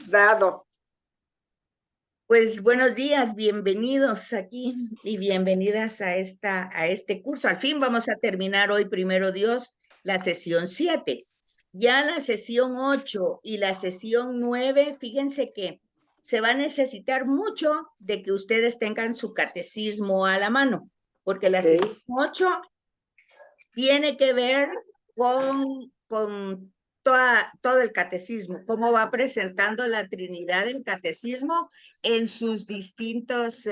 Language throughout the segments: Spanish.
Dado. Pues buenos días, bienvenidos aquí y bienvenidas a este curso. Al fin vamos a terminar hoy, primero Dios, la sesión 7. Ya la sesión 8 y la sesión 9, fíjense que se va a necesitar mucho de que ustedes tengan su catecismo a la mano, porque la sesión 8 tiene que ver con todo el catecismo, cómo va presentando la Trinidad del catecismo en sus distintas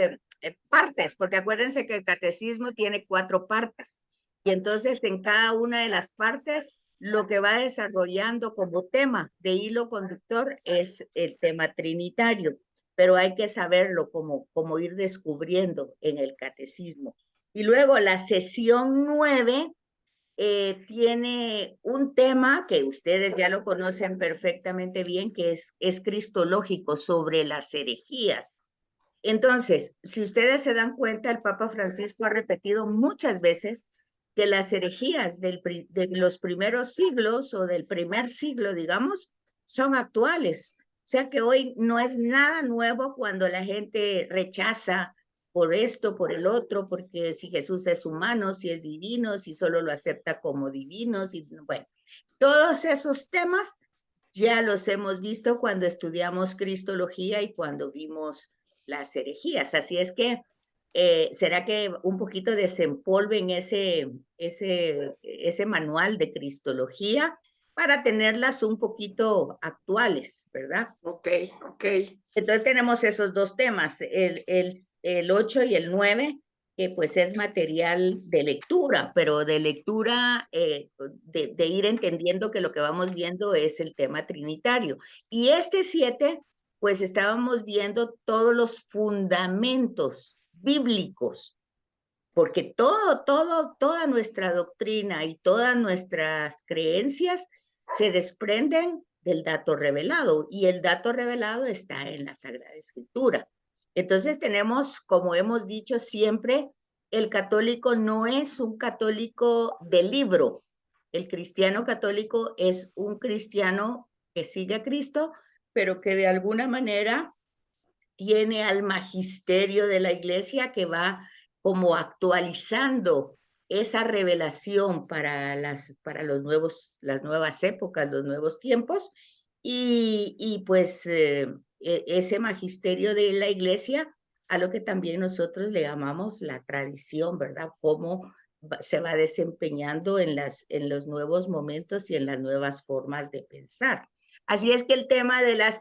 partes, porque acuérdense que el catecismo tiene 4 partes, y entonces en cada una de las partes lo que va desarrollando como tema de hilo conductor es el tema trinitario, pero hay que saberlo como ir descubriendo en el catecismo. Y luego la sesión 9 tiene un tema que ustedes ya lo conocen perfectamente bien, que es cristológico, sobre las herejías. Entonces, si ustedes se dan cuenta, el Papa Francisco ha repetido muchas veces que las herejías de los primeros siglos o del primer siglo, digamos, son actuales. O sea que hoy no es nada nuevo cuando la gente rechaza por esto, por el otro, porque si Jesús es humano, si es divino, si solo lo acepta como divino, si, bueno, todos esos temas ya los hemos visto cuando estudiamos Cristología y cuando vimos las herejías. Así es que será que un poquito desempolven ese manual de Cristología para tenerlas un poquito actuales, ¿verdad? Ok. Entonces tenemos esos 2 temas, el 8 y el 9, que pues es material de lectura, pero de lectura de ir entendiendo que lo que vamos viendo es el tema trinitario. Y este 7, pues estábamos viendo todos los fundamentos bíblicos, porque toda nuestra doctrina y todas nuestras creencias se desprenden del dato revelado, y el dato revelado está en la Sagrada Escritura. Entonces tenemos, como hemos dicho siempre, el católico no es un católico de libro. El cristiano católico es un cristiano que sigue a Cristo, pero que de alguna manera tiene al magisterio de la iglesia que va como actualizando esa revelación para las nuevas épocas, los nuevos tiempos, y pues ese magisterio de la iglesia a lo que también nosotros le llamamos la tradición, ¿verdad? Cómo se va desempeñando en los nuevos momentos y en las nuevas formas de pensar. Así es que el tema de la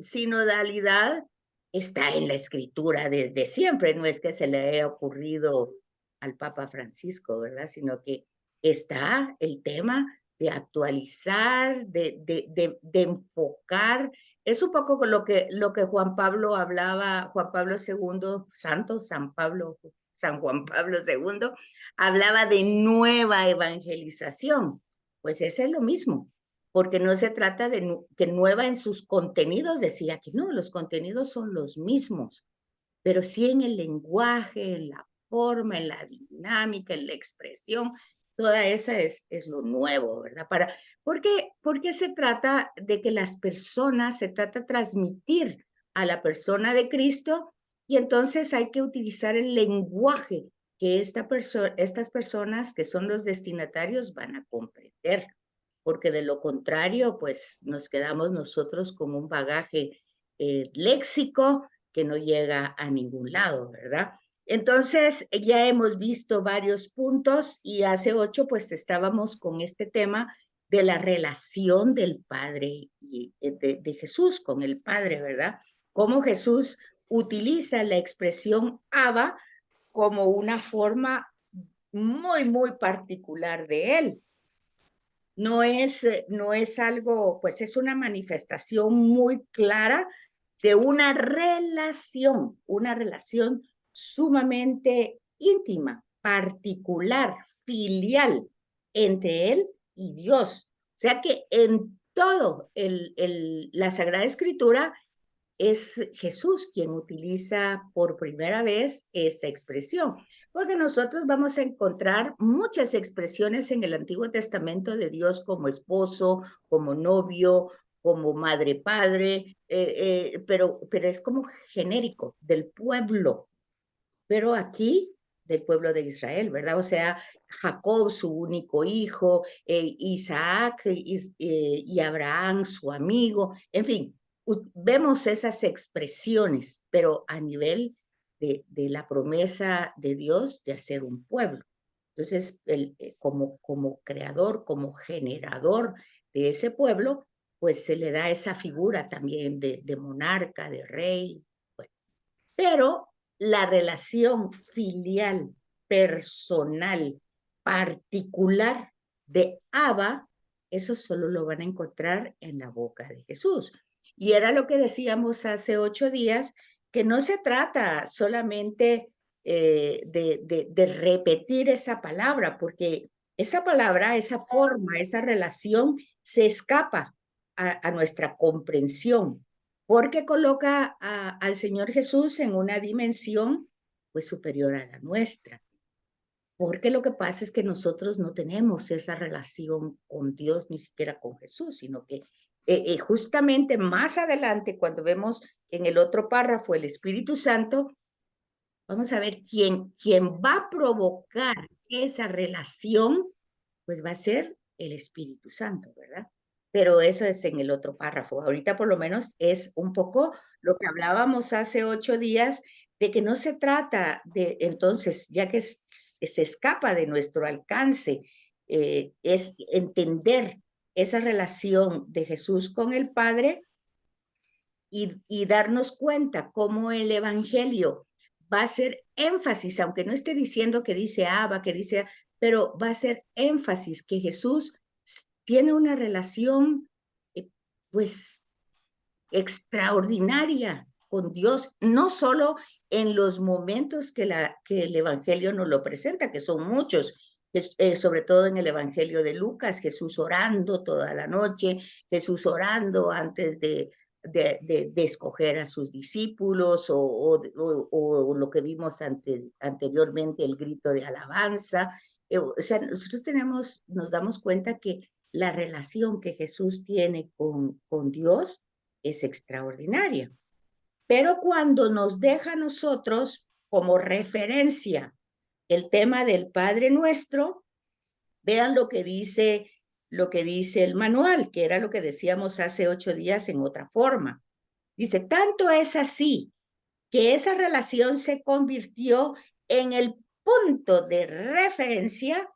sinodalidad está en la escritura desde siempre, no es que se le haya ocurrido al Papa Francisco, ¿verdad? Sino que está el tema de actualizar, de enfocar. Es un poco lo que Juan Pablo hablaba, Juan Pablo II, Santo, San Juan Pablo II, hablaba de nueva evangelización. Pues ese es lo mismo, porque no se trata de que nueva en sus contenidos, decía que no, los contenidos son los mismos, pero sí en el lenguaje, en la forma, en la dinámica, en la expresión, toda esa es lo nuevo, ¿verdad? Porque se trata de que las personas, se trata de transmitir a la persona de Cristo, y entonces hay que utilizar el lenguaje que estas personas que son los destinatarios van a comprender, porque de lo contrario, pues nos quedamos nosotros con un bagaje léxico que no llega a ningún lado, ¿verdad? Entonces, ya hemos visto varios puntos, y hace 8, pues estábamos con este tema de la relación del Padre y de Jesús con el Padre, ¿verdad? Cómo Jesús utiliza la expresión Abba como una forma muy particular de él. No es algo, pues es una manifestación muy clara de una relación sumamente íntima, particular, filial entre él y Dios. O sea que en todo la Sagrada Escritura es Jesús quien utiliza por primera vez esa expresión, porque nosotros vamos a encontrar muchas expresiones en el Antiguo Testamento de Dios como esposo, como novio, como madre, padre, pero es como genérico, del pueblo, pero aquí del pueblo de Israel, ¿verdad? O sea, Jacob, su único hijo, Isaac y Abraham, su amigo, en fin, vemos esas expresiones, pero a nivel de la promesa de Dios de hacer un pueblo. Entonces, como creador, como generador de ese pueblo, pues se le da esa figura también de monarca, de rey, bueno. Pero la relación filial, personal, particular de Abba, eso solo lo van a encontrar en la boca de Jesús. Y era lo que decíamos hace 8 días, que no se trata solamente de repetir esa palabra, porque esa palabra, esa forma, esa relación se escapa a nuestra comprensión, porque coloca al Señor Jesús en una dimensión pues superior a la nuestra. Porque lo que pasa es que nosotros no tenemos esa relación con Dios, ni siquiera con Jesús, sino que justamente más adelante, cuando vemos en el otro párrafo el Espíritu Santo, vamos a ver quién va a provocar esa relación, pues va a ser el Espíritu Santo, ¿verdad? Pero eso es en el otro párrafo. Ahorita por lo menos es un poco lo que hablábamos hace 8 días, de que no se trata de, entonces, ya que se escapa de nuestro alcance, es entender esa relación de Jesús con el Padre y darnos cuenta cómo el Evangelio va a hacer énfasis, aunque no esté diciendo que dice Abba, que dice, pero va a ser énfasis que Jesús tiene una relación, pues, extraordinaria con Dios, no solo en los momentos que el Evangelio nos lo presenta, que son muchos, sobre todo en el Evangelio de Lucas, Jesús orando toda la noche, Jesús orando antes de escoger a sus discípulos, o lo que vimos anteriormente, el grito de alabanza. O sea, nosotros nos damos cuenta que la relación que Jesús tiene con Dios es extraordinaria. Pero cuando nos deja a nosotros como referencia el tema del Padre Nuestro, vean lo que dice el manual, que era lo que decíamos hace 8 días en otra forma. Dice, tanto es así que esa relación se convirtió en el punto de referencia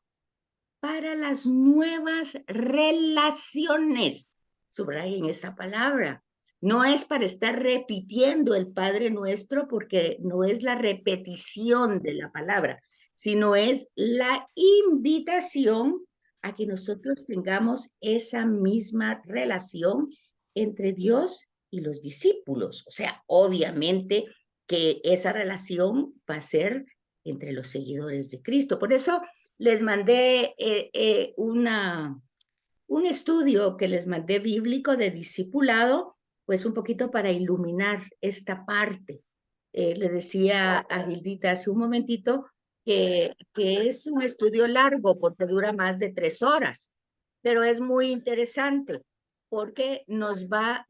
para las nuevas relaciones. Subrayen esa palabra. No es para estar repitiendo el Padre Nuestro, porque no es la repetición de la palabra, sino es la invitación a que nosotros tengamos esa misma relación entre Dios y los discípulos. O sea, obviamente que esa relación va a ser entre los seguidores de Cristo. Por eso les mandé un estudio que les mandé bíblico de discipulado, pues un poquito para iluminar esta parte. Le decía a Gildita hace un momentito que es un estudio largo porque dura más de 3 horas, pero es muy interesante porque nos va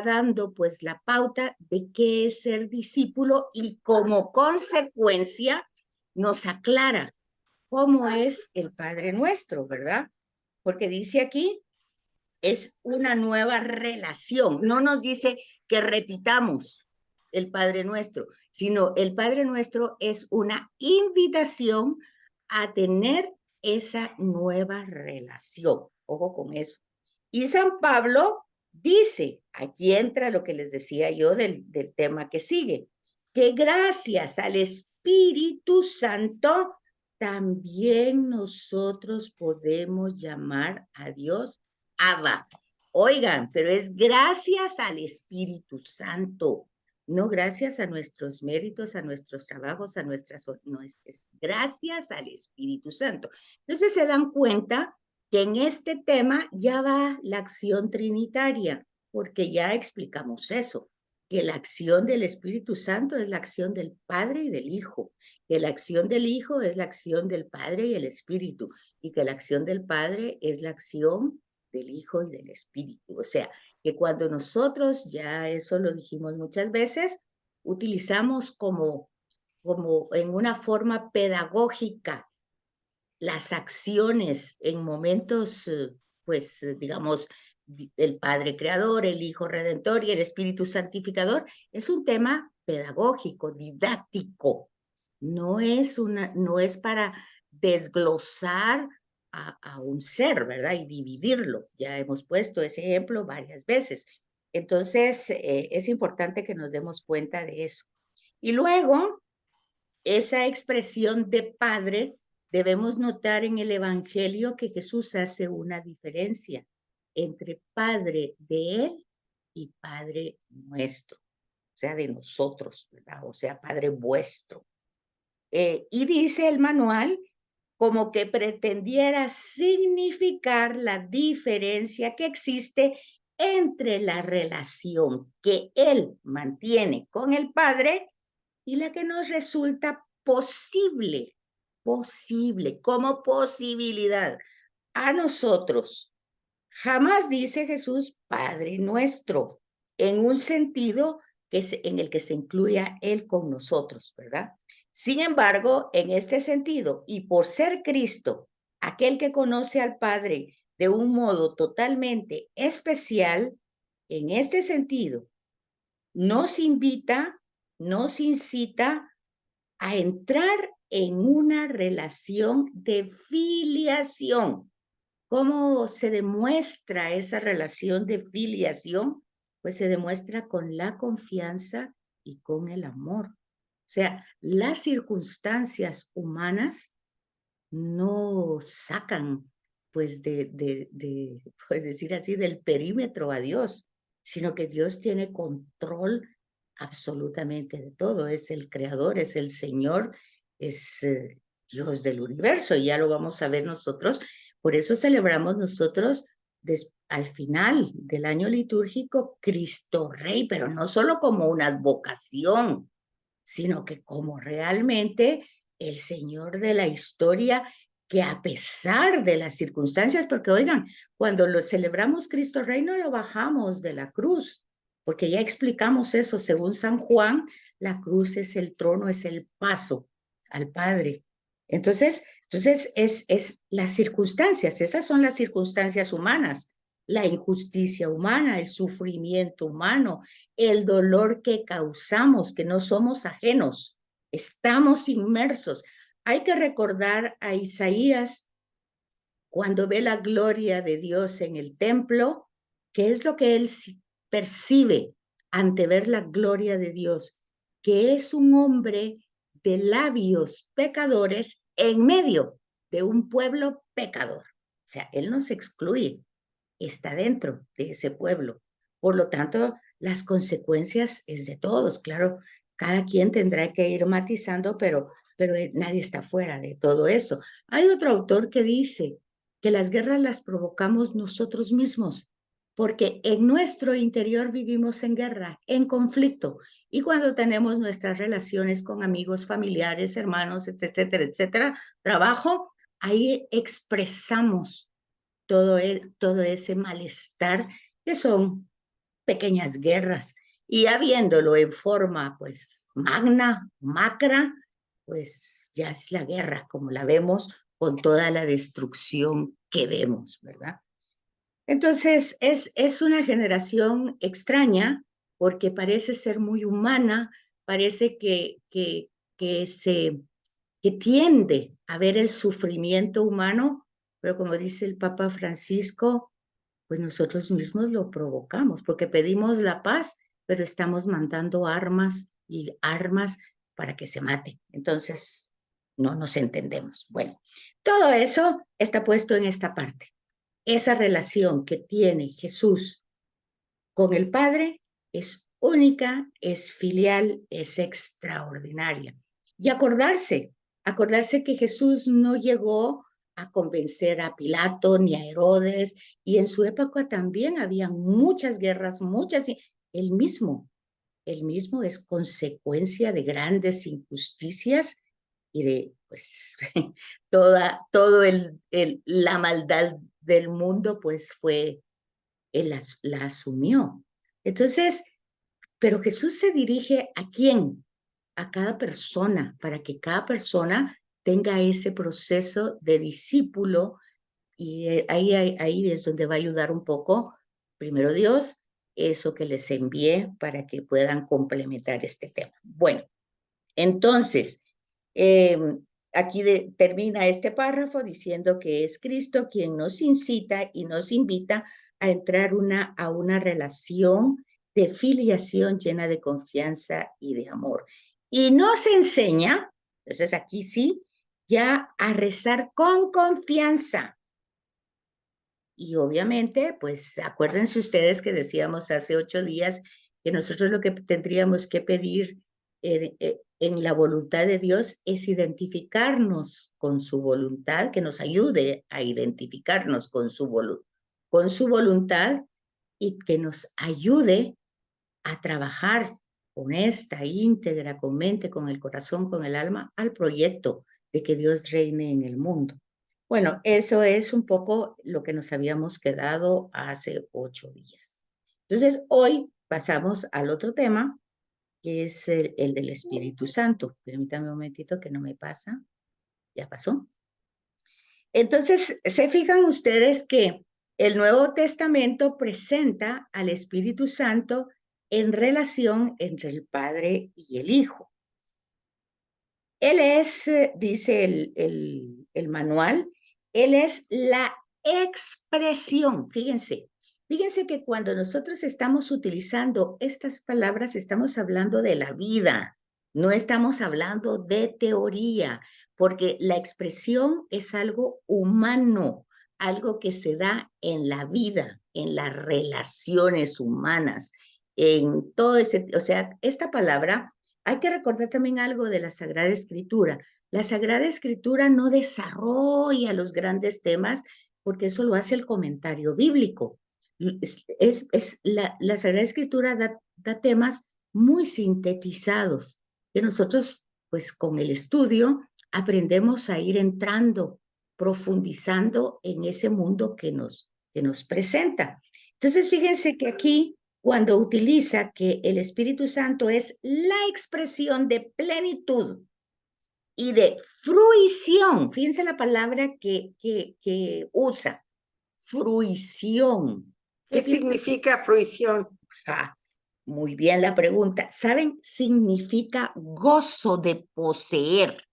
dando pues la pauta de qué es ser discípulo y como consecuencia nos aclara cómo es el Padre Nuestro, ¿verdad? Porque dice aquí, es una nueva relación. No nos dice que repitamos el Padre Nuestro, sino el Padre Nuestro es una invitación a tener esa nueva relación. Ojo con eso. Y San Pablo dice, aquí entra lo que les decía yo del tema que sigue, que gracias al Espíritu Santo también nosotros podemos llamar a Dios Abba. Oigan, pero es gracias al Espíritu Santo, no gracias a nuestros méritos, a nuestros trabajos, no, es gracias al Espíritu Santo. Entonces se dan cuenta que en este tema ya va la acción trinitaria, porque ya explicamos eso, que la acción del Espíritu Santo es la acción del Padre y del Hijo, que la acción del Hijo es la acción del Padre y el Espíritu, y que la acción del Padre es la acción del Hijo y del Espíritu. O sea, que cuando nosotros, ya eso lo dijimos muchas veces, utilizamos como en una forma pedagógica las acciones en momentos, pues, digamos, el Padre Creador, el Hijo Redentor y el Espíritu Santificador, es un tema pedagógico, didáctico. No es para desglosar a un ser, ¿verdad? Y dividirlo. Ya hemos puesto ese ejemplo varias veces. Entonces, es importante que nos demos cuenta de eso. Y luego, esa expresión de Padre, debemos notar en el Evangelio que Jesús hace una diferencia entre Padre de Él y Padre nuestro, o sea, de nosotros, ¿verdad? O sea, Padre vuestro. Y dice el manual como que pretendiera significar la diferencia que existe entre la relación que Él mantiene con el Padre y la que nos resulta posible, como posibilidad a nosotros. Jamás dice Jesús Padre nuestro, en un sentido en el que se incluya Él con nosotros, ¿verdad? Sin embargo, en este sentido, y por ser Cristo, aquel que conoce al Padre de un modo totalmente especial, en este sentido, nos invita, nos incita a entrar en una relación de filiación. ¿Cómo se demuestra esa relación de filiación? Pues se demuestra con la confianza y con el amor. O sea, las circunstancias humanas no sacan, pues, pues decir así, del perímetro a Dios, sino que Dios tiene control absolutamente de todo. Es el creador, es el Señor, es Dios del universo, y ya lo vamos a ver nosotros. Por eso celebramos nosotros al final del año litúrgico Cristo Rey, pero no solo como una advocación, sino que como realmente el Señor de la historia, que a pesar de las circunstancias, porque oigan, cuando lo celebramos Cristo Rey no lo bajamos de la cruz, porque ya explicamos eso, según San Juan, la cruz es el trono, es el paso al Padre. Entonces es las circunstancias, esas son las circunstancias humanas, la injusticia humana, el sufrimiento humano, el dolor que causamos, que no somos ajenos, estamos inmersos. Hay que recordar a Isaías cuando ve la gloria de Dios en el templo, que es lo que él percibe ante ver la gloria de Dios, que es un hombre de labios pecadores en medio de un pueblo pecador. O sea, él no se excluye, está dentro de ese pueblo. Por lo tanto, las consecuencias es de todos. Claro, cada quien tendrá que ir matizando, pero nadie está fuera de todo eso. Hay otro autor que dice que las guerras las provocamos nosotros mismos, porque en nuestro interior vivimos en guerra, en conflicto, y cuando tenemos nuestras relaciones con amigos, familiares, hermanos, etcétera, etcétera, trabajo, ahí expresamos todo ese malestar, que son pequeñas guerras. Y habiéndolo en forma, pues, magna, macra, pues ya es la guerra, como la vemos, con toda la destrucción que vemos, ¿verdad? Entonces, es una generación extraña, porque parece ser muy humana, parece que tiende a ver el sufrimiento humano, pero como dice el Papa Francisco, pues nosotros mismos lo provocamos, porque pedimos la paz, pero estamos mandando armas y armas para que se maten. Entonces, no nos entendemos. Bueno, todo eso está puesto en esta parte. Esa relación que tiene Jesús con el Padre es única, es filial, es extraordinaria. Y acordarse que Jesús no llegó a convencer a Pilato ni a Herodes, y en su época también había muchas guerras, el mismo es consecuencia de grandes injusticias y de, pues, la maldad del mundo, pues, fue Él la asumió. Entonces, pero Jesús se dirige ¿a quién? A cada persona, para que cada persona tenga ese proceso de discípulo y ahí es donde va a ayudar un poco, primero Dios, eso que les envié para que puedan complementar este tema. Bueno, entonces, eh, aquí termina este párrafo diciendo que es Cristo quien nos incita y nos invita a entrar a una relación de filiación llena de confianza y de amor. Y nos enseña, entonces aquí sí, ya a rezar con confianza. Y obviamente, pues acuérdense ustedes que decíamos hace 8 días que nosotros lo que tendríamos que pedir en la voluntad de Dios es identificarnos con su voluntad, que nos ayude a identificarnos con su voluntad y que nos ayude a trabajar honesta, íntegra, con mente, con el corazón, con el alma, al proyecto de que Dios reine en el mundo. Bueno, eso es un poco lo que nos habíamos quedado hace 8 días. Entonces, hoy pasamos al otro tema, que es el del Espíritu Santo. Permítame un momentito que no me pasa. Ya pasó. Entonces, se fijan ustedes que el Nuevo Testamento presenta al Espíritu Santo en relación entre el Padre y el Hijo. Él es, dice el manual, él es la expresión. Fíjense que cuando nosotros estamos utilizando estas palabras, estamos hablando de la vida, no estamos hablando de teoría, porque la expresión es algo humano, algo que se da en la vida, en las relaciones humanas, en todo ese, o sea, esta palabra hay que recordar también algo de la Sagrada Escritura. La Sagrada Escritura no desarrolla los grandes temas porque eso lo hace el comentario bíblico. La Sagrada Escritura da temas muy sintetizados que nosotros, pues con el estudio, aprendemos a ir entrando, profundizando en ese mundo que nos presenta. Entonces, fíjense que aquí cuando utiliza que el Espíritu Santo es la expresión de plenitud y de fruición. Fíjense la palabra que usa, fruición. ¿Qué significa fruición? Ah, muy bien la pregunta. ¿Saben? Significa gozo de poseer.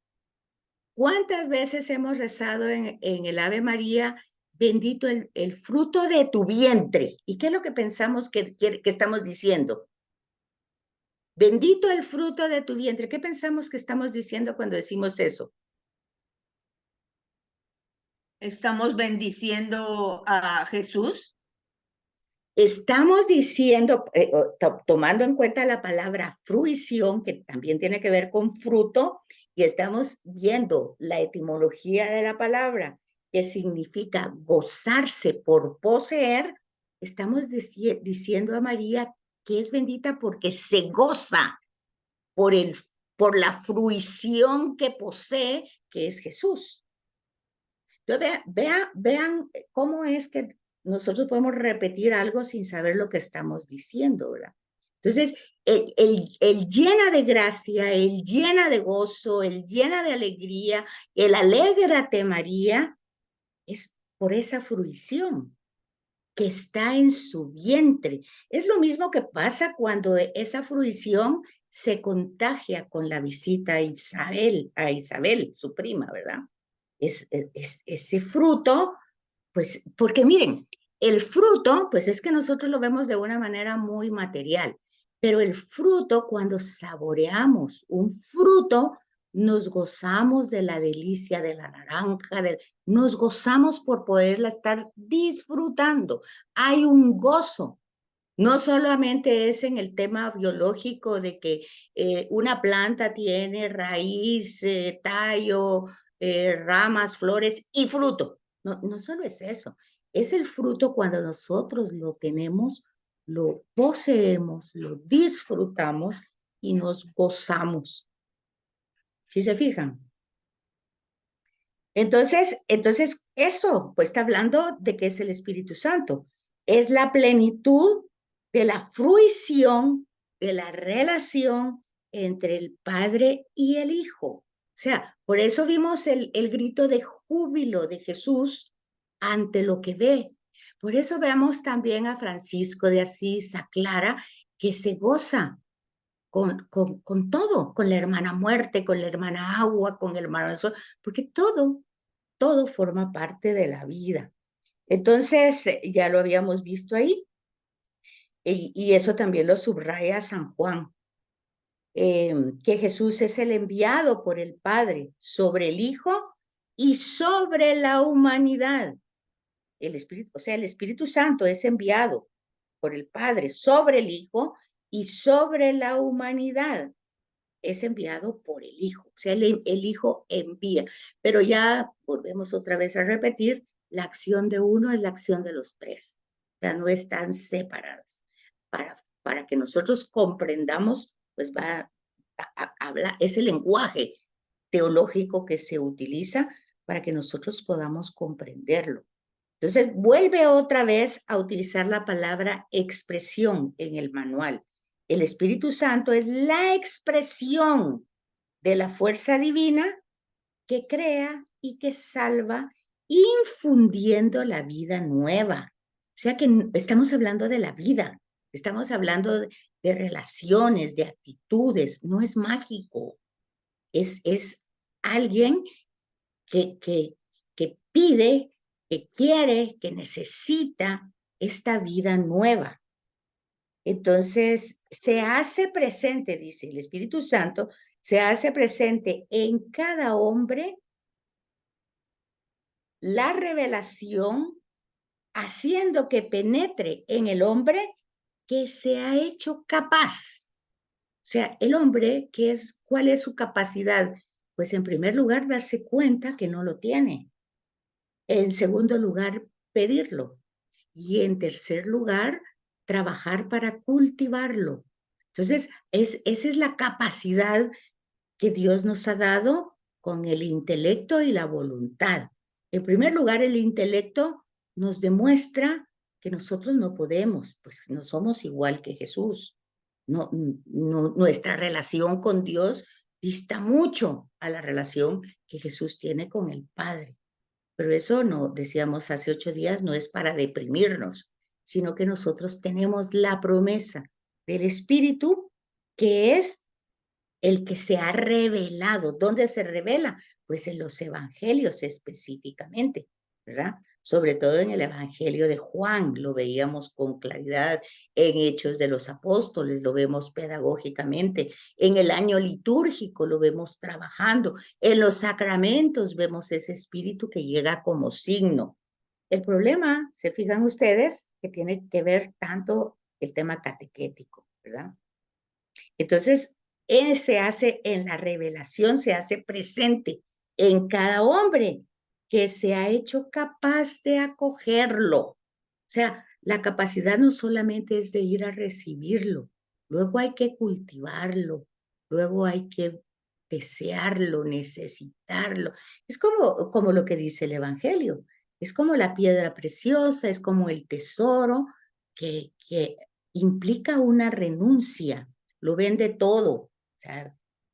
¿Cuántas veces hemos rezado en el Ave María, bendito el fruto de tu vientre? ¿Y qué es lo que pensamos que estamos diciendo? Bendito el fruto de tu vientre. ¿Qué pensamos que estamos diciendo cuando decimos eso? Estamos bendiciendo a Jesús. Estamos diciendo, tomando en cuenta la palabra fruición, que también tiene que ver con fruto, y estamos viendo la etimología de la palabra, que significa gozarse por poseer, estamos diciendo a María que es bendita porque se goza por, por la fruición que posee, que es Jesús. Entonces, vean cómo es que nosotros podemos repetir algo sin saber lo que estamos diciendo, ¿verdad? Entonces, el llena de gracia, el llena de gozo, el llena de alegría, el alégrate María, es por esa fruición que está en su vientre. Es lo mismo que pasa cuando esa fruición se contagia con la visita a Isabel, su prima, ¿verdad? Es ese fruto, pues, porque miren, el fruto, pues es que nosotros lo vemos de una manera muy material, pero el fruto, cuando saboreamos un fruto, nos gozamos de la delicia de la naranja, nos gozamos por poderla estar disfrutando. Hay un gozo. No solamente es en el tema biológico de que una planta tiene raíz, tallo, ramas, flores y fruto. No, no solo es eso. Es el fruto cuando nosotros lo tenemos, lo poseemos, lo disfrutamos y nos gozamos. ¿Sí se fijan? Entonces eso, pues está hablando de que es el Espíritu Santo. es la plenitud de la fruición de la relación entre el Padre y el Hijo. O sea, por eso vimos el grito de júbilo de Jesús ante lo que ve. Por eso vemos también a Francisco de Asís, a Clara, que se goza con todo, con la hermana muerte, con la hermana agua, con el hermano sol, porque todo forma parte de la vida. Entonces, ya lo habíamos visto ahí, y eso también lo subraya San Juan, que Jesús es el enviado por el Padre sobre el Hijo y sobre la humanidad. El Espíritu, o sea, el Espíritu Santo es enviado por el Padre sobre el Hijo y sobre la humanidad. Es enviado por el Hijo, o sea, el Hijo envía. Pero ya volvemos otra vez a repetir, la acción de uno es la acción de los tres, o sea, no están separadas. Para que nosotros comprendamos, pues va a hablar, es el lenguaje teológico que se utiliza para que nosotros podamos comprenderlo. Entonces, vuelve otra vez a utilizar la palabra expresión en el manual. El Espíritu Santo es la expresión de la fuerza divina que crea y que salva, infundiendo la vida nueva. O sea que estamos hablando de la vida, estamos hablando de relaciones, de actitudes, no es mágico, es alguien que pide, que quiere, que necesita esta vida nueva. Entonces, se hace presente, dice el Espíritu Santo, se hace presente en cada hombre la revelación, haciendo que penetre en el hombre que se ha hecho capaz. O sea, el hombre, ¿cuál es su capacidad? Pues en primer lugar, darse cuenta que no lo tiene. En segundo lugar, pedirlo. Y en tercer lugar, trabajar para cultivarlo. Entonces, esa es la capacidad que Dios nos ha dado con el intelecto y la voluntad. En primer lugar, el intelecto nos demuestra que nosotros no podemos, pues no somos igual que Jesús. Nuestra relación con Dios dista mucho a la relación que Jesús tiene con el Padre. Pero eso no, decíamos hace 8 días, no es para deprimirnos, sino que nosotros tenemos la promesa del Espíritu, que es el que se ha revelado. ¿Dónde se revela? Pues en los evangelios específicamente, ¿verdad? Sobre todo en el evangelio de Juan, lo veíamos con claridad, en Hechos de los Apóstoles, lo vemos pedagógicamente, en el año litúrgico lo vemos trabajando, en los sacramentos vemos ese espíritu que llega como signo. El problema, se fijan ustedes, que tiene que ver tanto el tema catequético, ¿verdad? Entonces, él se hace en la revelación, se hace presente en cada hombre que se ha hecho capaz de acogerlo. O sea, la capacidad no solamente es de ir a recibirlo, luego hay que cultivarlo, luego hay que desearlo, necesitarlo. Es como lo que dice el Evangelio, es como la piedra preciosa, es como el tesoro que implica una renuncia, lo vende todo, o sea,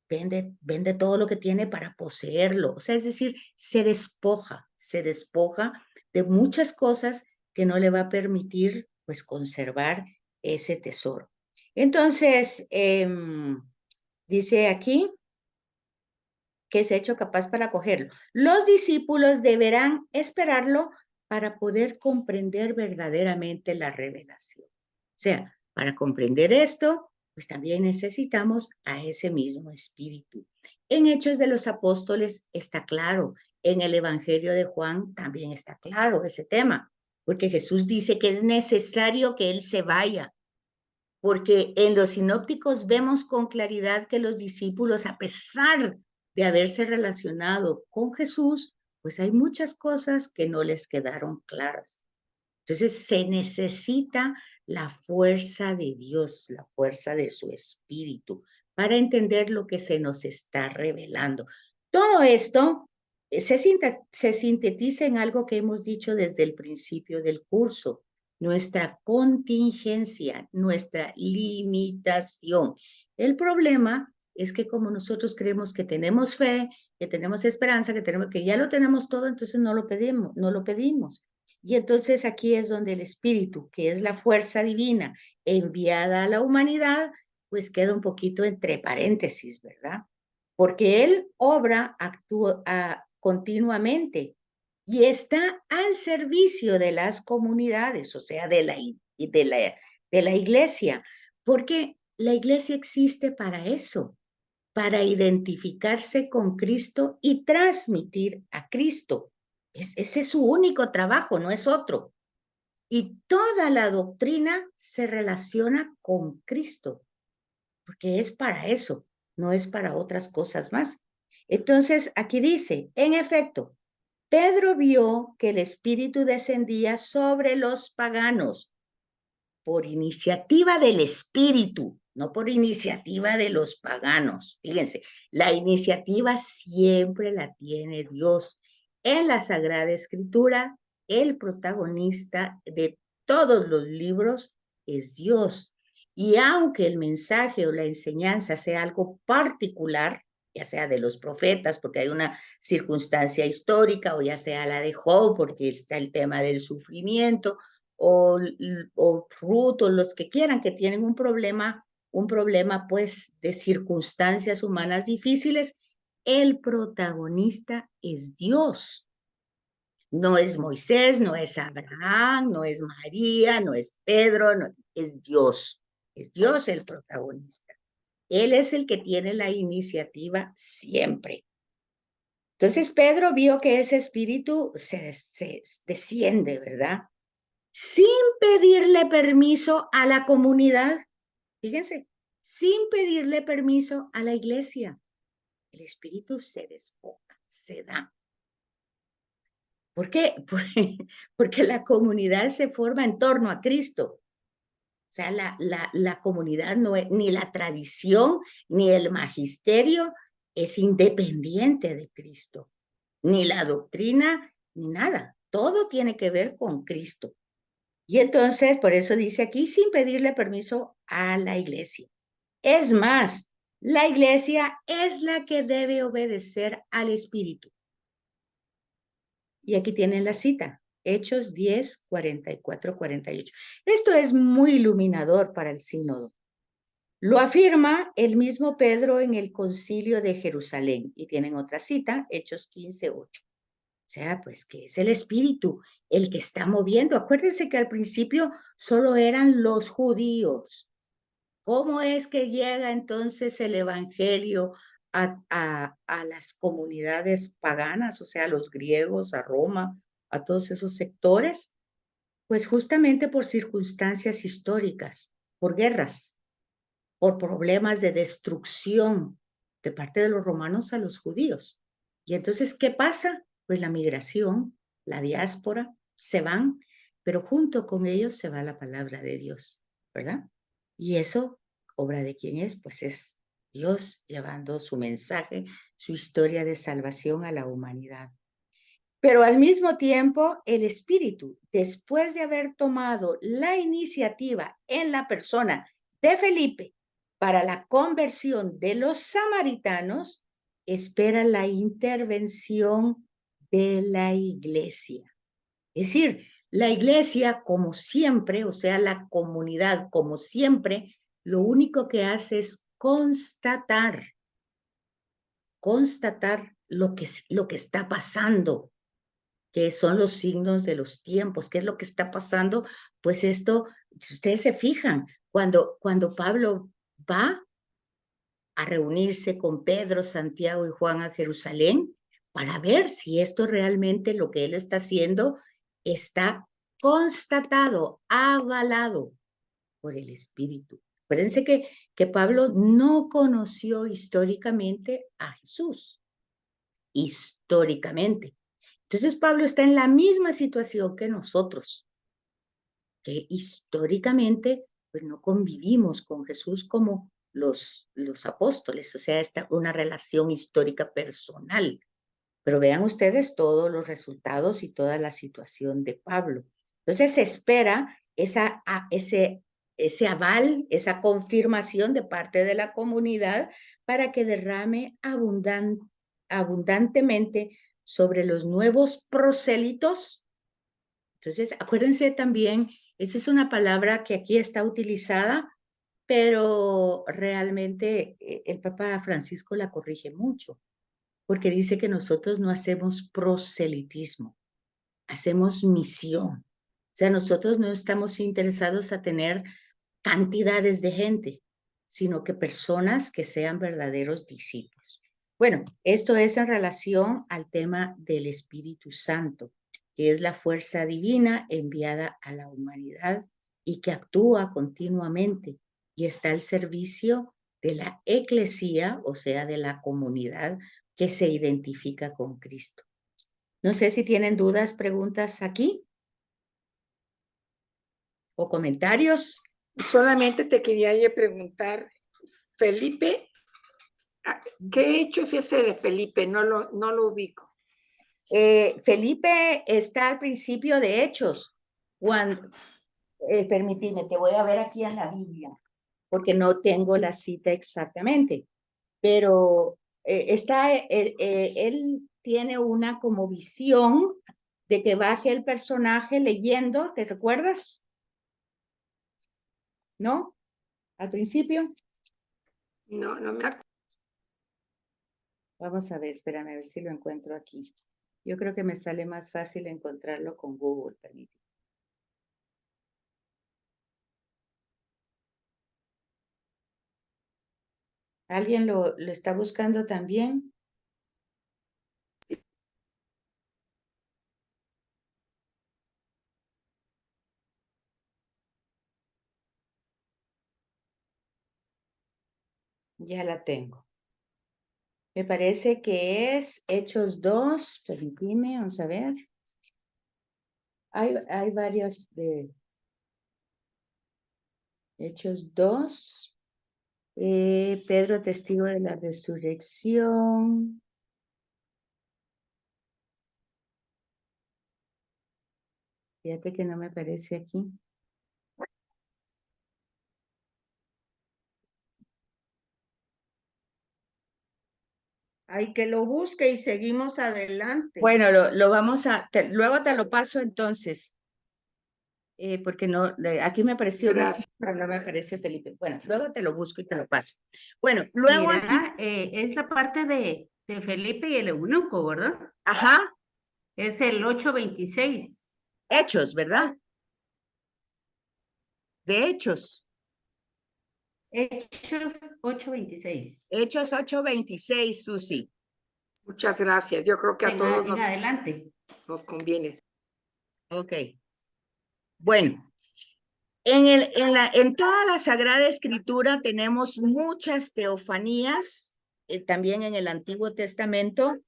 vende todo lo que tiene para poseerlo, o sea, es decir, se despoja de muchas cosas que no le va a permitir, pues, conservar ese tesoro. Entonces, dice aquí que se ha hecho capaz para cogerlo. Los discípulos deberán esperarlo para poder comprender verdaderamente la revelación. O sea, para comprender esto, pues también necesitamos a ese mismo espíritu. En Hechos de los Apóstoles está claro, en el Evangelio de Juan también está claro ese tema, porque Jesús dice que es necesario que Él se vaya, porque en los sinópticos vemos con claridad que los discípulos, a pesar de haberse relacionado con Jesús, pues hay muchas cosas que no les quedaron claras. Entonces se necesita la fuerza de Dios, la fuerza de su espíritu, para entender lo que se nos está revelando. Todo esto se sintetiza en algo que hemos dicho desde el principio del curso. nuestra contingencia, nuestra limitación. El problema es que como nosotros creemos que tenemos fe, que tenemos esperanza, que ya lo tenemos todo, entonces no lo pedimos. Y entonces aquí es donde el Espíritu, que es la fuerza divina enviada a la humanidad, pues queda un poquito entre paréntesis, ¿verdad? Porque Él actúa continuamente y está al servicio de las comunidades, o sea, de la iglesia, porque la iglesia existe para eso, para identificarse con Cristo y transmitir a Cristo. Ese es su único trabajo, no es otro. Y toda la doctrina se relaciona con Cristo, porque es para eso, no es para otras cosas más. Entonces, aquí dice, en efecto, Pedro vio que el Espíritu descendía sobre los paganos por iniciativa del Espíritu, no por iniciativa de los paganos. Fíjense, la iniciativa siempre la tiene Dios. En la Sagrada Escritura, el protagonista de todos los libros es Dios. Y aunque el mensaje o la enseñanza sea algo particular, ya sea de los profetas, porque hay una circunstancia histórica, o ya sea la de Job, porque está el tema del sufrimiento, o Ruth, o los que quieran, que tienen un problema pues de circunstancias humanas difíciles, el protagonista es Dios. No es Moisés, no es Abraham, no es María, no es Pedro, no, es Dios. Es Dios el protagonista. Él es el que tiene la iniciativa siempre. Entonces Pedro vio que ese espíritu se desciende, ¿verdad? Sin pedirle permiso a la comunidad. Fíjense, sin pedirle permiso a la iglesia. El espíritu se despoja, se da. ¿Por qué? Porque la comunidad se forma en torno a Cristo. O sea, la comunidad no es, ni la tradición, ni el magisterio es independiente de Cristo. Ni la doctrina, ni nada. Todo tiene que ver con Cristo. Y entonces, por eso dice aquí, sin pedirle permiso a la iglesia. Es más, la iglesia es la que debe obedecer al Espíritu. Y aquí tienen la cita, Hechos 10, 44, 48. Esto es muy iluminador para el sínodo. Lo afirma el mismo Pedro en el concilio de Jerusalén. Y tienen otra cita, Hechos 15, 8. O sea, pues que es el Espíritu el que está moviendo. Acuérdense que al principio solo eran los judíos. ¿Cómo es que llega entonces el Evangelio a las comunidades paganas, o sea, a los griegos, a Roma, a todos esos sectores? Pues justamente por circunstancias históricas, por guerras, por problemas de destrucción de parte de los romanos a los judíos. Y entonces, ¿qué pasa? Pues la migración, la diáspora, se van, pero junto con ellos se va la palabra de Dios, ¿verdad? Y eso, obra de quién es, pues es Dios llevando su mensaje, su historia de salvación a la humanidad. Pero al mismo tiempo, el Espíritu, después de haber tomado la iniciativa en la persona de Felipe para la conversión de los samaritanos, espera la intervención de la iglesia. Es decir, la iglesia, como siempre, o sea, la comunidad, como siempre, lo único que hace es constatar lo que está pasando, que son los signos de los tiempos, qué es lo que está pasando. Pues esto, si ustedes se fijan, cuando Pablo va a reunirse con Pedro, Santiago y Juan a Jerusalén, para ver si esto realmente lo que él está haciendo está constatado, avalado por el Espíritu. Acuérdense que Pablo no conoció históricamente a Jesús, históricamente. Entonces Pablo está en la misma situación que nosotros, que históricamente pues no convivimos con Jesús como los apóstoles, o sea, una relación histórica personal. Pero vean ustedes todos los resultados y toda la situación de Pablo. Entonces se espera ese aval, esa confirmación de parte de la comunidad para que derrame abundantemente sobre los nuevos prosélitos. Entonces, acuérdense también, esa es una palabra que aquí está utilizada, pero realmente el Papa Francisco la corrige mucho, porque dice que nosotros no hacemos proselitismo, hacemos misión. O sea, nosotros no estamos interesados a tener cantidades de gente, sino que personas que sean verdaderos discípulos. Bueno, esto es en relación al tema del Espíritu Santo, que es la fuerza divina enviada a la humanidad y que actúa continuamente y está al servicio de la eclesía, o sea, de la comunidad que se identifica con Cristo. No sé si tienen dudas, preguntas aquí o comentarios. Solamente te quería yo preguntar, Felipe, ¿qué hecho es ese de Felipe? No lo ubico. Felipe está al principio de Hechos. Cuando, permíteme, te voy a ver aquí en la Biblia, porque no tengo la cita exactamente, pero él tiene una como visión de que baje el personaje leyendo, ¿te recuerdas? ¿No? Al principio. No me acuerdo. Vamos a ver, espérame a ver si lo encuentro aquí. Yo creo que me sale más fácil encontrarlo con Google, permíteme. ¿Alguien lo está buscando también? Ya la tengo. Me parece que es Hechos 2, permíteme, vamos a ver. Hay varios de Hechos 2. Pedro, testigo de la resurrección. Fíjate que no me aparece aquí. Hay que lo busque y seguimos adelante. Bueno, lo vamos a, luego te lo paso entonces. Porque no, aquí me apareció, Gracias. pero no me aparece Felipe. Bueno, luego te lo busco y te lo paso. Bueno, luego aquí, Mira, es la parte de Felipe y el eunuco, ¿verdad? ajá, Es el 8:26. Hechos, ¿verdad? De Hechos. Hechos 8:26. Hechos 8:26, Susi. Muchas gracias. Yo creo que a todos En adelante. nos conviene. Ok. Bueno, en toda la Sagrada Escritura tenemos muchas teofanías, también en el Antiguo Testamento,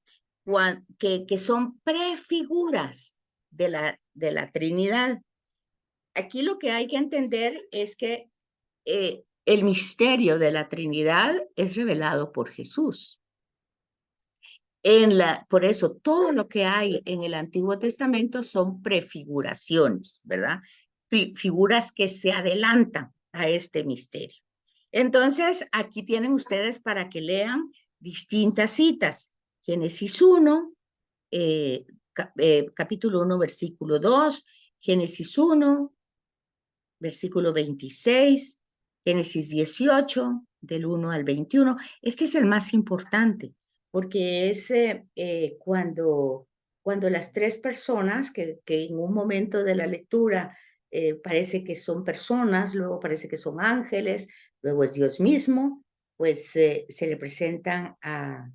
que son prefiguras de la Trinidad. Aquí lo que hay que entender es que el misterio de la Trinidad es revelado por Jesús. Por eso, todo lo que hay en el Antiguo Testamento son prefiguraciones, ¿verdad? Figuras que se adelantan a este misterio. Entonces, aquí tienen ustedes para que lean distintas citas. Génesis 1, capítulo 1, versículo 2, Génesis 1, versículo 26, Génesis 18, del 1 al 21. Este es el más importante, porque es cuando las tres personas que en un momento de la lectura parece que son personas, luego parece que son ángeles, luego es Dios mismo, pues se le presentan a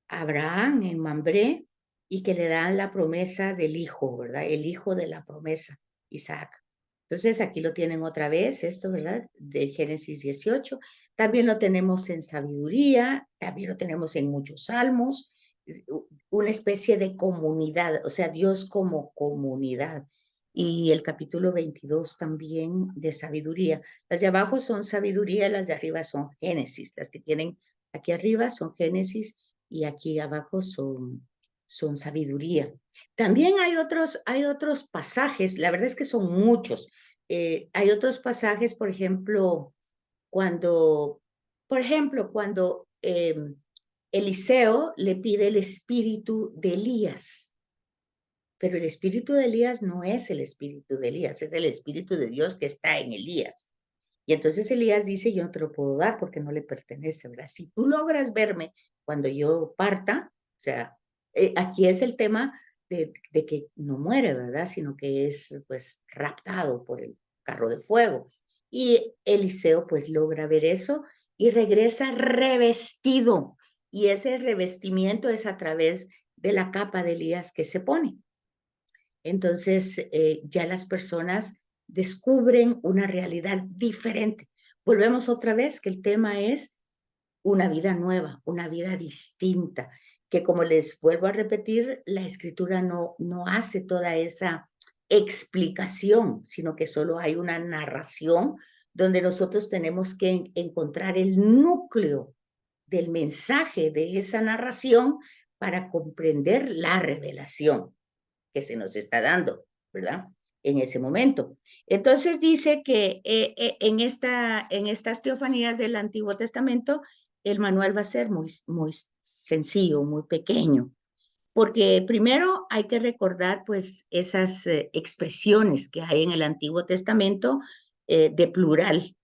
Abraham en Mambré y que le dan la promesa del hijo, ¿verdad? El hijo de la promesa, Isaac. Entonces aquí lo tienen otra vez, esto, ¿verdad? De Génesis 18. También lo tenemos en sabiduría, también lo tenemos en muchos salmos, una especie de comunidad, o sea, Dios como comunidad. Y el capítulo 22 también de sabiduría. Las de abajo son sabiduría, las de arriba son Génesis. Las que tienen aquí arriba son Génesis y aquí abajo son sabiduría. También hay otros pasajes, la verdad es que son muchos, hay otros pasajes, por ejemplo, cuando Eliseo le pide el espíritu de Elías, pero el espíritu de Elías no es el espíritu de Elías, es el espíritu de Dios que está en Elías. Y entonces Elías dice, yo no te lo puedo dar porque no le pertenece, ¿verdad? Si tú logras verme cuando yo parta, o sea, aquí es el tema de que no muere, ¿verdad? Sino que es pues raptado por el carro de fuego. Y Eliseo pues logra ver eso y regresa revestido. Y ese revestimiento es a través de la capa de Elías que se pone. Entonces ya las personas descubren una realidad diferente. Volvemos otra vez que el tema es una vida nueva, una vida distinta, que como les vuelvo a repetir, la escritura no hace toda esa explicación, sino que solo hay una narración donde nosotros tenemos que encontrar el núcleo del mensaje de esa narración para comprender la revelación que se nos está dando, ¿verdad? En ese momento. Entonces dice que en estas teofanías del Antiguo Testamento, el manual va a ser muy sencillo, muy pequeño, porque primero hay que recordar pues esas expresiones que hay en el Antiguo Testamento de plural.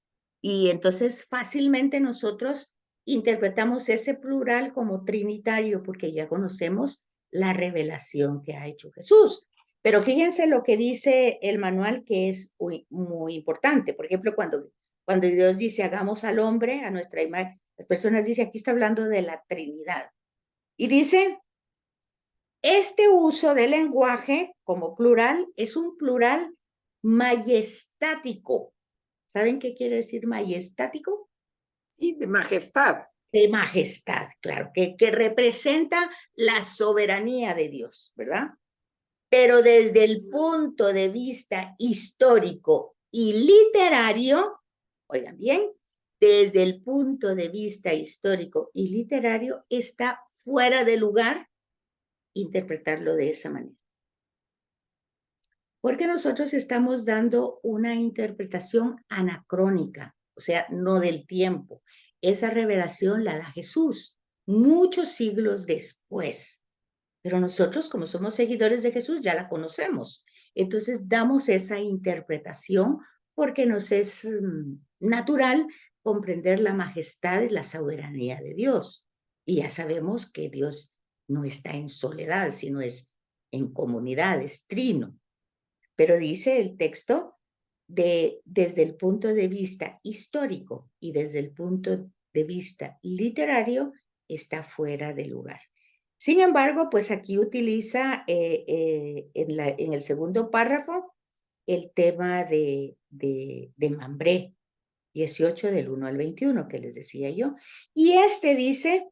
Y entonces fácilmente nosotros interpretamos ese plural como trinitario porque ya conocemos la revelación que ha hecho Jesús. Pero fíjense lo que dice el manual que es muy importante. Por ejemplo, cuando Dios dice hagamos al hombre a nuestra imagen, las personas dicen aquí está hablando de la Trinidad. Y dice, este uso del lenguaje como plural es un plural majestático. ¿Saben qué quiere decir majestático? Y de majestad. De majestad, claro, que representa la soberanía de Dios, ¿verdad? Pero desde el punto de vista histórico y literario, oigan bien, desde el punto de vista histórico y literario está fuera de lugar interpretarlo de esa manera. Porque nosotros estamos dando una interpretación anacrónica, o sea, no del tiempo. Esa revelación la da Jesús muchos siglos después. Pero nosotros, como somos seguidores de Jesús, ya la conocemos. Entonces damos esa interpretación porque nos es natural comprender la majestad y la soberanía de Dios. Y ya sabemos que Dios no está en soledad, sino es en comunidad, es trino. Pero dice el texto desde el punto de vista histórico y desde el punto de vista literario, está fuera de lugar. Sin embargo, pues aquí utiliza en el segundo párrafo el tema de Mambré, 18 del 1 al 21, que les decía yo. Y dice,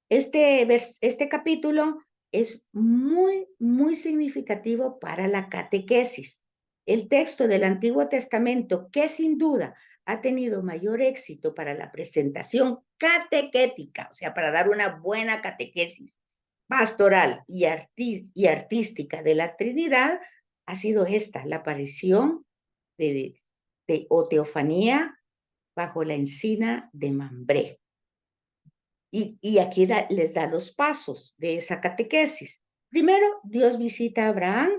este capítulo es muy significativo para la catequesis. El texto del Antiguo Testamento, que sin duda ha tenido mayor éxito para la presentación catequética, o sea, para dar una buena catequesis pastoral y artística de la Trinidad, ha sido esta, la aparición o teofanía bajo la encina de Mambré. Y aquí les da los pasos de esa catequesis. Primero, Dios visita a Abraham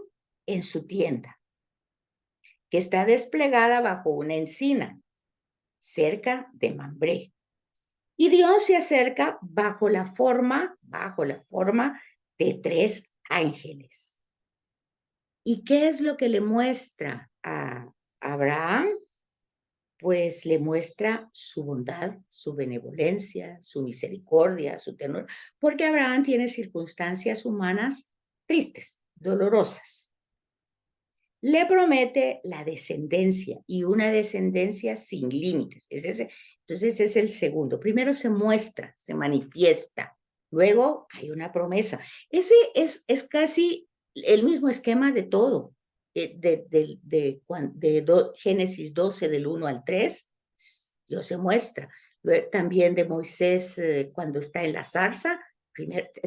en su tienda, que está desplegada bajo una encina, cerca de Mambré. Y Dios se acerca bajo la forma de 3 ángeles. ¿Y qué es lo que le muestra a Abraham? Pues le muestra su bondad, su benevolencia, su misericordia, su ternura, porque Abraham tiene circunstancias humanas tristes, dolorosas. Le promete la descendencia y una descendencia sin límites. Entonces ese es el segundo. Primero se muestra, se manifiesta. Luego hay una promesa. Ese es casi el mismo esquema de todo. Génesis 12 del 1 al 3, Dios se muestra. También de Moisés cuando está en la zarza.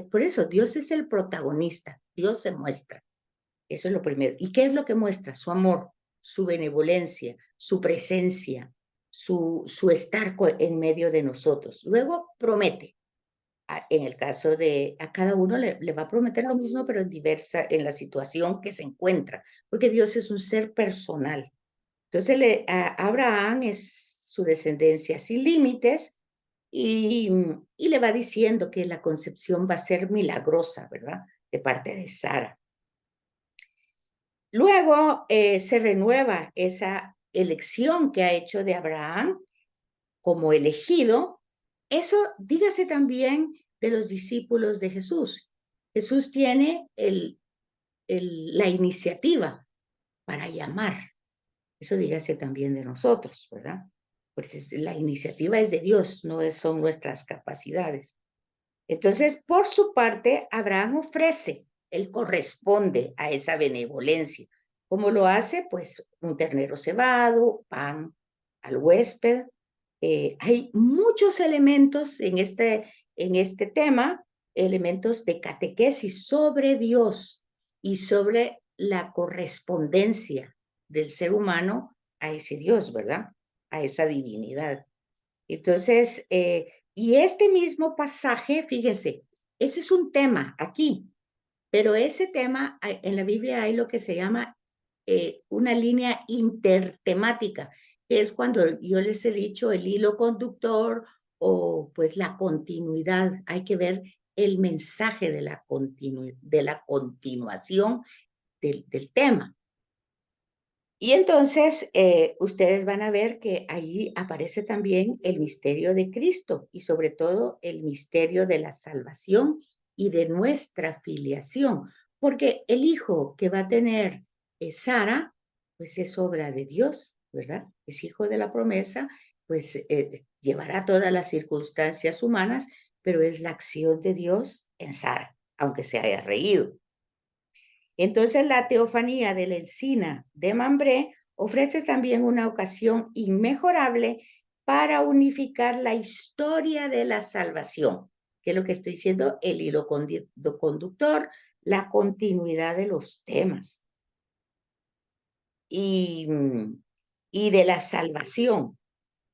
Por eso Dios es el protagonista. Dios se muestra. Eso es lo primero. ¿Y qué es lo que muestra? Su amor. su benevolencia, su presencia, su estar en medio de nosotros. Luego promete. En el caso de a cada uno le va a prometer lo mismo, pero en la situación que se encuentra, porque Dios es un ser personal. Entonces Abraham es su descendencia sin límites y le va diciendo que la concepción va a ser milagrosa, ¿verdad? De parte de Sara. Luego se renueva esa elección que ha hecho de Abraham como elegido. Eso dígase también de los discípulos de Jesús. Jesús tiene la iniciativa para llamar. Eso dígase también de nosotros, ¿verdad? Porque la iniciativa es de Dios, no son nuestras capacidades. Entonces, por su parte, Abraham ofrece, él corresponde a esa benevolencia. ¿Cómo lo hace? Pues un ternero cebado, pan al huésped. Hay muchos elementos en este tema, elementos de catequesis sobre Dios y sobre la correspondencia del ser humano a ese Dios, ¿verdad? A esa divinidad. Entonces, y este mismo pasaje, fíjense, ese es un tema aquí, pero ese tema en la Biblia hay lo que se llama una línea intertemática, que es cuando yo les he dicho el hilo conductor o pues la continuidad. Hay que ver el mensaje de la continuación del tema. Y entonces ustedes van a ver que allí aparece también el misterio de Cristo y sobre todo el misterio de la salvación y de nuestra filiación, porque el hijo que va a tener Sara, pues es obra de Dios, ¿verdad? Es hijo de la promesa, pues llevará todas las circunstancias humanas, pero es la acción de Dios en Sara, aunque se haya reído. Entonces, la teofanía de la encina de Mambré ofrece también una ocasión inmejorable para unificar la historia de la salvación, que es lo que estoy diciendo, el hilo conductor, la continuidad de los temas y de la salvación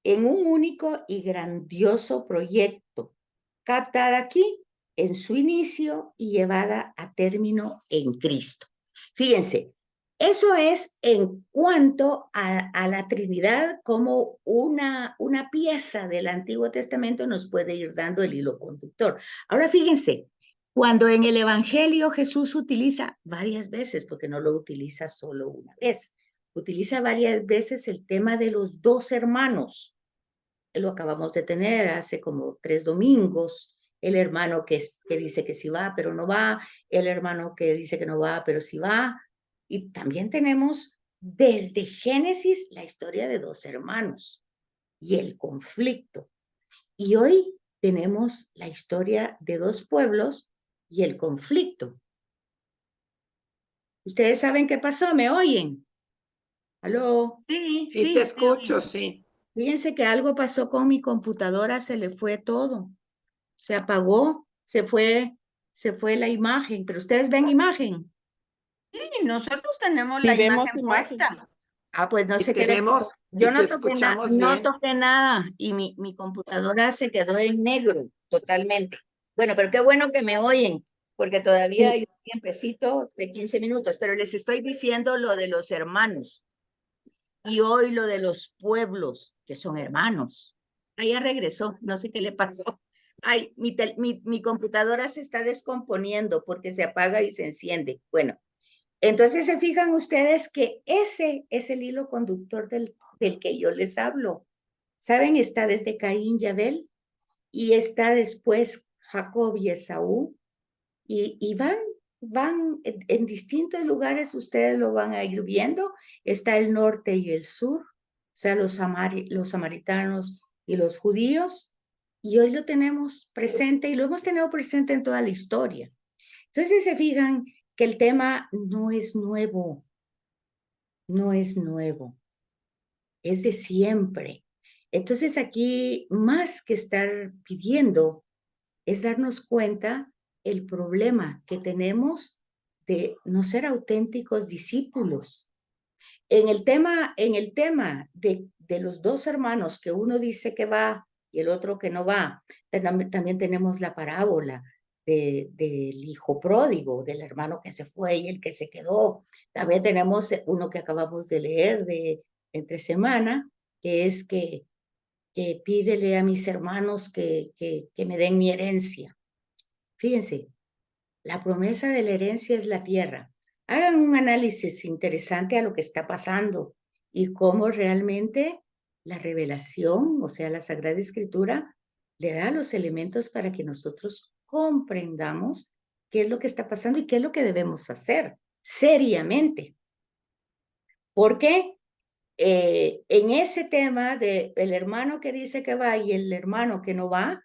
en un único y grandioso proyecto, captada aquí en su inicio y llevada a término en Cristo. Fíjense, eso es en cuanto a la Trinidad como una pieza del Antiguo Testamento nos puede ir dando el hilo conductor. Ahora fíjense, cuando en el Evangelio Jesús utiliza varias veces, porque no lo utiliza solo una vez, utiliza varias veces el tema de los dos hermanos. Lo acabamos de tener hace como 3 domingos, el hermano que dice que sí va, pero no va, el hermano que dice que no va, pero sí va. Y también tenemos desde Génesis la historia de 2 hermanos y el conflicto. Y hoy tenemos la historia de 2 pueblos y el conflicto. ¿Ustedes saben qué pasó? ¿Me oyen? ¿Aló? Sí, Sí, te escucho, sí. Fíjense que algo pasó con mi computadora, se le fue todo. Se apagó, se fue la imagen, pero ustedes ven imagen. Sí, nosotros tenemos Sí, la vemos imagen imagen. puesta. Ah, pues no Y sé qué le tenemos, pasó. Yo y te no escuchamos bien. toqué nada y mi computadora se quedó en negro totalmente. Bueno, pero qué bueno que me oyen, porque todavía hay un tiempecito de 15 minutos, pero les estoy diciendo lo de los hermanos y hoy lo de los pueblos, que son hermanos. Ella regresó, no sé qué le pasó. Ay, mi computadora se está descomponiendo porque se apaga y se enciende. Bueno, entonces se fijan ustedes que ese es el hilo conductor del que yo les hablo. ¿Saben? Está desde Caín y Abel y está después Jacob y Esaú y van en distintos lugares, ustedes lo van a ir viendo. Está el norte y el sur, o sea, los samaritanos y los judíos, y hoy lo tenemos presente y lo hemos tenido presente en toda la historia. Entonces se fijan que el tema no es nuevo, es de siempre. Entonces aquí, más que estar pidiendo, es darnos cuenta el problema que tenemos de no ser auténticos discípulos. En el tema de los dos hermanos, que uno dice que va y el otro que no va, también tenemos la parábola del hijo pródigo, del hermano que se fue y el que se quedó. También tenemos uno que acabamos de leer entre semana, que es que pídele a mis hermanos que me den mi herencia. Fíjense, la promesa de la herencia es la tierra. Hagan un análisis interesante a lo que está pasando y cómo realmente la revelación, o sea, la Sagrada Escritura, le da los elementos para que nosotros comprendamos qué es lo que está pasando y qué es lo que debemos hacer seriamente. Porque en ese tema del hermano que dice que va y el hermano que no va,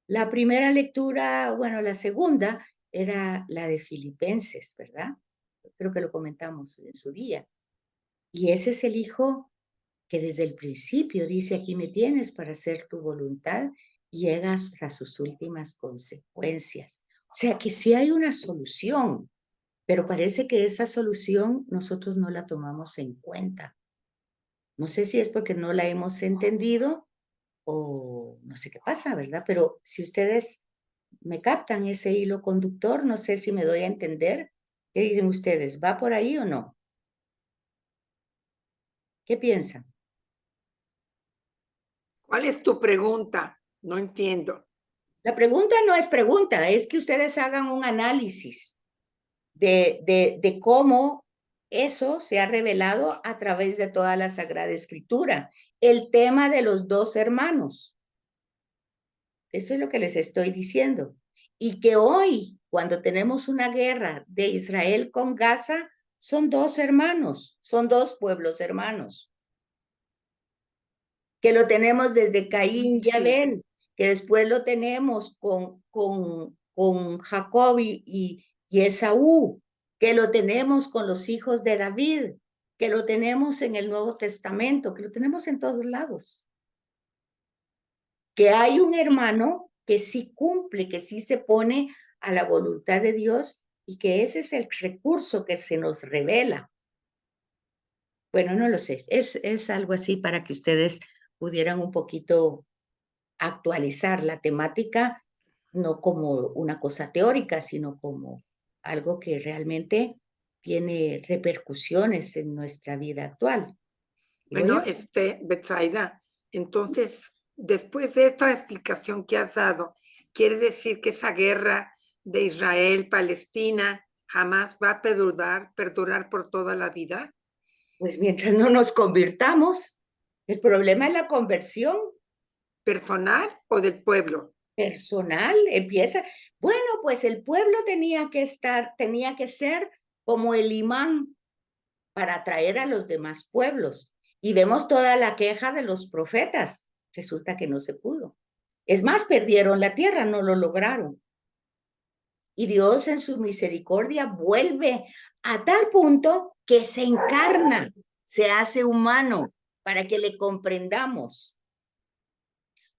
la primera lectura, bueno, la segunda era la de Filipenses, ¿verdad? Creo que lo comentamos en su día. Y ese es el hijo que desde el principio dice, aquí me tienes para hacer tu voluntad, y llegas a sus últimas consecuencias. O sea que sí hay una solución, pero parece que esa solución nosotros no la tomamos en cuenta. No sé si es porque no la hemos entendido o no sé qué pasa, ¿verdad? Pero si ustedes me captan ese hilo conductor, no sé si me doy a entender. ¿Qué dicen ustedes? ¿Va por ahí o no? ¿Qué piensan? ¿Cuál es tu pregunta? No entiendo. La pregunta no es pregunta, es que ustedes hagan un análisis de cómo eso se ha revelado a través de toda la Sagrada Escritura. El tema de los dos hermanos. Eso es lo que les estoy diciendo. Y que hoy, cuando tenemos una guerra de Israel con Gaza, son dos hermanos, son dos pueblos hermanos. Que lo tenemos desde Caín y Abel, que después lo tenemos con Jacob y Esaú, que lo tenemos con los hijos de David, que lo tenemos en el Nuevo Testamento, que lo tenemos en todos lados. Que hay un hermano que sí cumple, que sí se pone a la voluntad de Dios y que ese es el recurso que se nos revela. Bueno, no lo sé, es algo así para que ustedes pudieran un poquito actualizar la temática, no como una cosa teórica, sino como algo que realmente tiene repercusiones en nuestra vida actual. Bueno, Betsaida, entonces, después de esta explicación que has dado, ¿quiere decir que esa guerra de Israel-Palestina jamás va a perdurar por toda la vida? Pues mientras no nos convirtamos, el problema es la conversión. ¿Personal o del pueblo? Personal, empieza. Bueno, pues el pueblo tenía que ser como el imán para atraer a los demás pueblos. Y vemos toda la queja de los profetas. Resulta que no se pudo. Es más, perdieron la tierra, no lo lograron. Y Dios en su misericordia vuelve a tal punto que se encarna, se hace humano para que le comprendamos.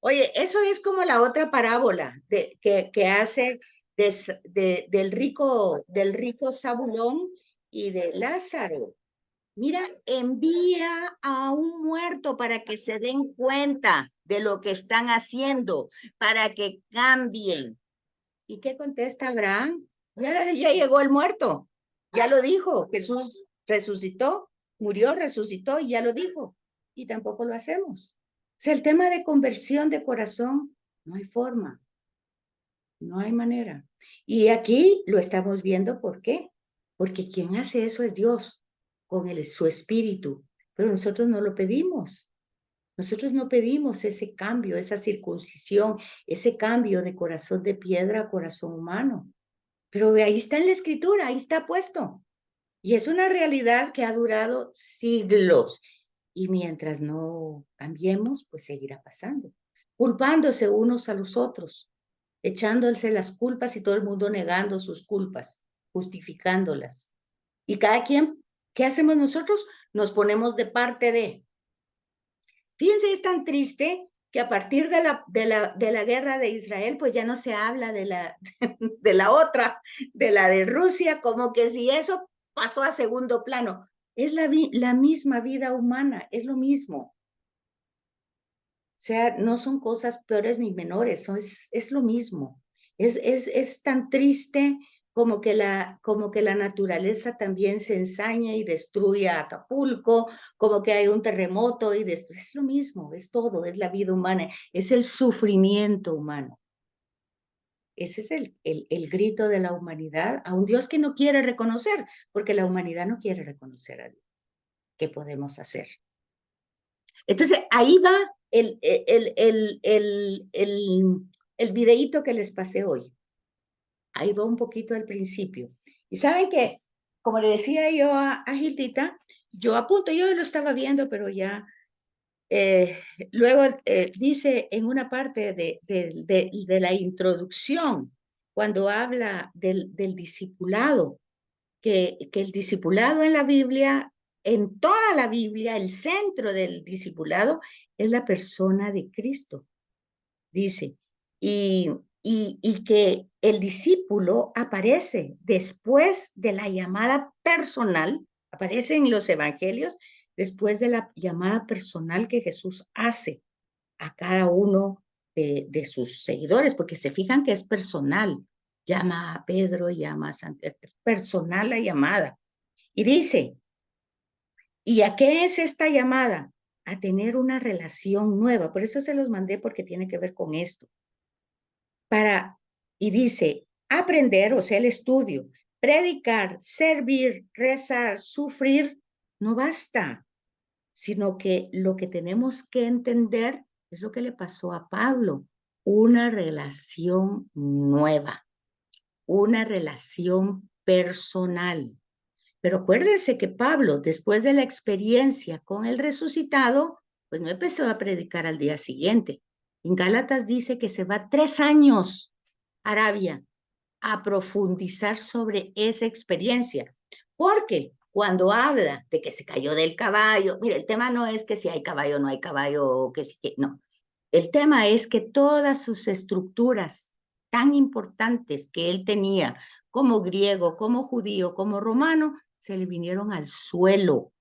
Oye, eso es como la otra parábola que hace del rico Zabulón y de Lázaro. Mira, envía a un muerto para que se den cuenta de lo que están haciendo, para que cambien. ¿Y qué contesta Abraham? Ya llegó el muerto, ya lo dijo, Jesús resucitó, murió, resucitó y ya lo dijo. Y tampoco lo hacemos. O sea, el tema de conversión de corazón, no hay forma, no hay manera. Y aquí lo estamos viendo, ¿por qué? Porque quien hace eso es Dios, con su espíritu, pero nosotros no lo pedimos. Nosotros no pedimos ese cambio, esa circuncisión, ese cambio de corazón de piedra a corazón humano. Pero ahí está en la escritura, ahí está puesto. Y es una realidad que ha durado siglos. Y mientras no cambiemos, pues seguirá pasando. Culpándose unos a los otros, echándose las culpas y todo el mundo negando sus culpas, justificándolas. Y cada quien, ¿qué hacemos nosotros? Nos ponemos de parte de. Fíjense, es tan triste que a partir de la guerra de Israel, pues ya no se habla de la otra, de la de Rusia, como que si eso pasó a segundo plano. Es la misma vida humana, es lo mismo. O sea, no son cosas peores ni menores, es lo mismo. Es tan triste como que la naturaleza también se ensaña y destruye a Acapulco, como que hay un terremoto y destruye. Es lo mismo, es todo, es la vida humana, es el sufrimiento humano. Ese es el grito de la humanidad a un Dios que no quiere reconocer, porque la humanidad no quiere reconocer a Dios. ¿Qué podemos hacer? Entonces, ahí va el videíto que les pasé hoy. Ahí va un poquito al principio. Y saben que, como le decía yo a Gildita, yo lo estaba viendo, pero ya, luego dice en una parte de la introducción, cuando habla del discipulado, que el discipulado en la Biblia, en toda la Biblia, el centro del discipulado es la persona de Cristo, dice, y que el discípulo aparece después de la llamada personal, aparece en los evangelios, después de la llamada personal que Jesús hace a cada uno de sus seguidores, porque se fijan que es personal. Llama a Pedro, llama a Santiago, personal la llamada. Y dice, ¿y a qué es esta llamada? A tener una relación nueva. Por eso se los mandé, porque tiene que ver con esto. Y dice, aprender, o sea, el estudio, predicar, servir, rezar, sufrir, no basta, sino que lo que tenemos que entender es lo que le pasó a Pablo, una relación nueva, una relación personal. Pero acuérdense que Pablo, después de la experiencia con el resucitado, pues no empezó a predicar al día siguiente. En Gálatas dice que se va 3 años a Arabia a profundizar sobre esa experiencia. Porque cuando habla de que se cayó del caballo, mira, el tema no es que si hay caballo o no hay caballo, o que si, no. El tema es que todas sus estructuras tan importantes que él tenía, como griego, como judío, como romano, se le vinieron al suelo.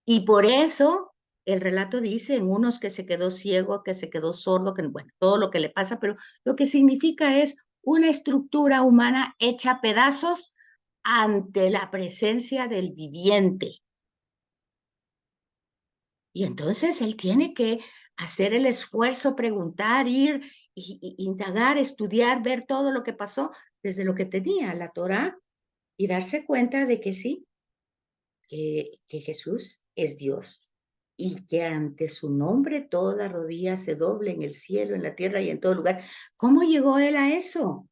Y por eso el relato dice en unos que se quedó ciego, que se quedó sordo, que bueno, todo lo que le pasa, pero lo que significa es una estructura humana hecha a pedazos ante la presencia del viviente. Y entonces él tiene que hacer el esfuerzo, preguntar, ir, indagar, estudiar, ver todo lo que pasó desde lo que tenía la Torá y darse cuenta de que sí, que Jesús es Dios y que ante su nombre toda rodilla se doble en el cielo, en la tierra y en todo lugar. ¿Cómo llegó él a eso?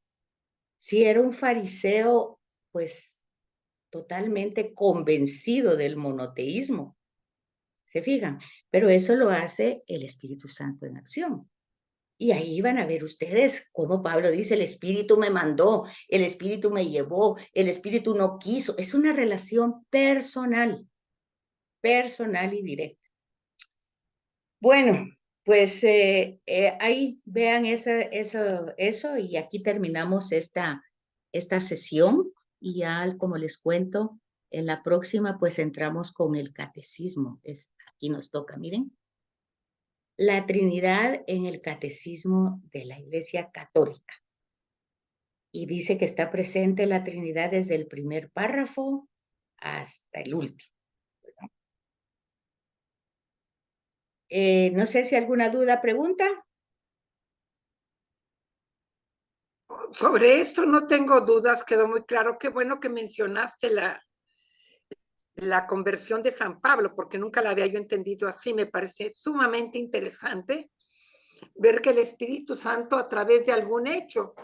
Si era un fariseo, pues totalmente convencido del monoteísmo. ¿Se fijan? Pero eso lo hace el Espíritu Santo en acción. Y ahí van a ver ustedes cómo Pablo dice, el Espíritu me mandó, el Espíritu me llevó, el Espíritu no quiso. Es una relación personal y directa. Bueno, pues ahí vean eso y aquí terminamos esta sesión y ya como les cuento, en la próxima pues entramos con el catecismo. Aquí nos toca, miren. La Trinidad en el Catecismo de la Iglesia Católica. Y dice que está presente la Trinidad desde el primer párrafo hasta el último. No sé si alguna duda, pregunta. Sobre esto no tengo dudas, quedó muy claro. Qué bueno que mencionaste la conversión de San Pablo, porque nunca la había yo entendido así. Me parece sumamente interesante ver que el Espíritu Santo a través de algún hecho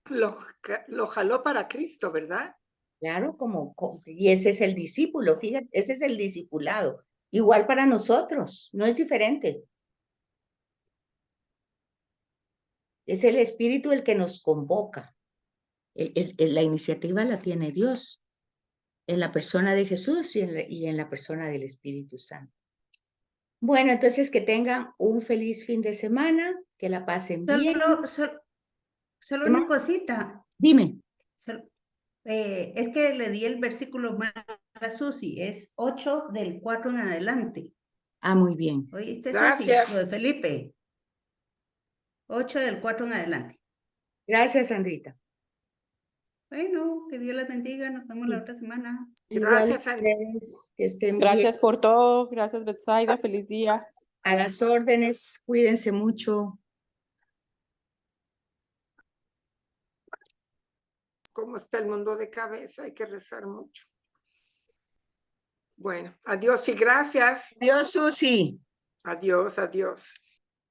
lo jaló para Cristo, ¿verdad? Claro, y ese es el discípulo, fíjate, ese es el discipulado. Igual para nosotros, no es diferente. Es el Espíritu el que nos convoca. La iniciativa la tiene Dios en la persona de Jesús y en la persona del Espíritu Santo. Bueno, entonces que tengan un feliz fin de semana, que la pasen bien. Solo una cosita. Dime. Es que le di el versículo mal a Susi, es 8 del 4 en adelante. Ah, muy bien. ¿Oíste, Gracias. Susi? Lo de Felipe. 8 del 4 en adelante. Gracias, Sandrita. Bueno, que Dios les bendiga, nos vemos la Sí. otra semana. Igual Gracias, Sandra. ustedes, que estén Gracias bien. por todo. Gracias, Betsaida. Feliz día. A las órdenes, cuídense mucho. ¿Cómo está el mundo de cabeza? Hay que rezar mucho. Bueno, adiós y gracias. Adiós, Susi. Adiós, adiós.